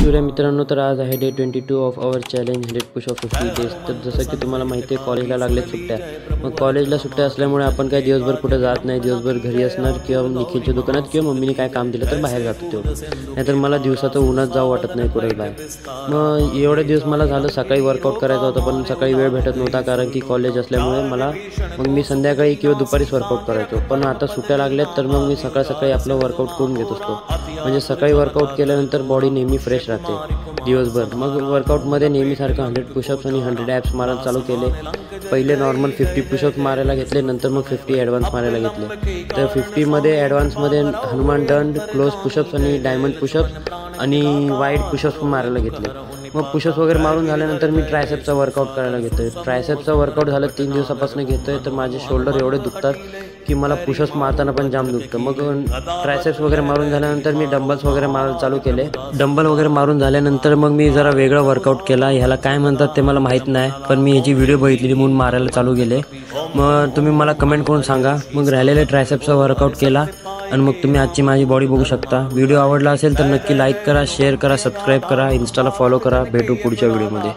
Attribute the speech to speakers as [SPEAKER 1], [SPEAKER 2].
[SPEAKER 1] शिवराय मित्रांनो, तर आज आहे day 22 of our challenge 100 push of 50 days. तर जसं की तुम्हाला माहिती आहे, कॉलेजला लागलेत सुट्ट्या। मग कॉलेजला सुट्ट्या असल्यामुळे आपण काय दिवसभर कुठे जात नाही, दिवसभर घरी असणार किंवा निखिलच्या दुकानात किंवा मम्मीने काय काम दिलं तर बाहेर जातो तेव्हा। नाहीतर मला दिवसाचं उन्हात जावं वाटत नाही कुठे बाहेर। मग एवढे दिवस मला झालं सकाळी वर्कआउट करायचं होतं, पण सकाळी वेळ भेटत नव्हता कारण की कॉलेज असल्यामुळे मग मी संध्याकाळी किंवा दुपारीच वर्कआउट करायचो। पण आता सुट्ट्या लागल्यात तर मग मी सकाळी आपलं वर्कआउट करून घेत असतो। म्हणजे सकाळी वर्कआउट केल्यानंतर बॉडी नेहमी फ्रेश राहते दिवसभर। मग वर्कआउटमध्ये नेहमीसारखं 100 पुशअप्स आणि 100 ॲप्स मारायला चालू केले। पहिले नॉर्मल 50 पुशअप्स मारायला घेतले, नंतर मग 50 ॲडव्हान्स मारायला घेतले। तर 50मध्ये ॲडव्हान्समध्ये हनुमान दंड, क्लोज पुशअप्स आणि डायमंड पुशअप्स आणि वाईड पुशअप्स मारायला घेतले। मग पुशअप्स वगैरे मारून झाल्यानंतर मी ट्रायसेप्सचा वर्कआउट करायला घेतो आहे। ट्रायसेप्सचा वर्कआउट झालं 3 दिवसापासून घेतो आहे, तर माझे शोल्डर एवढे दुखतात की मला पुशअप्स मारताना पण जाम दुखतं। मग ट्रायसेप्स वगैरे मारून झाल्यानंतर मी डंबल्स वगैरे मारायला चालू केले। डंबल वगैरे मारून झाल्यानंतर मग मी जरा वेगळा वर्कआउट केला। ह्याला काय म्हणतात ते मला माहीत नाही, पण मी ह्याची व्हिडिओ बघितलेली म्हणून मारायला चालू केले। मग तुम्ही मला कमेंट करून सांगा। मग राहिलेले ट्रायसेप्सचा वर्कआउट केला आणि मग तुम्ही आजची माझी बॉडी बघू शकता। व्हिडिओ आवडला असेल तर नक्की लाईक करा, शेअर करा, सबस्क्राईब करा, इन्स्टाला फॉलो करा। भेटू पुढच्या व्हिडिओमध्ये।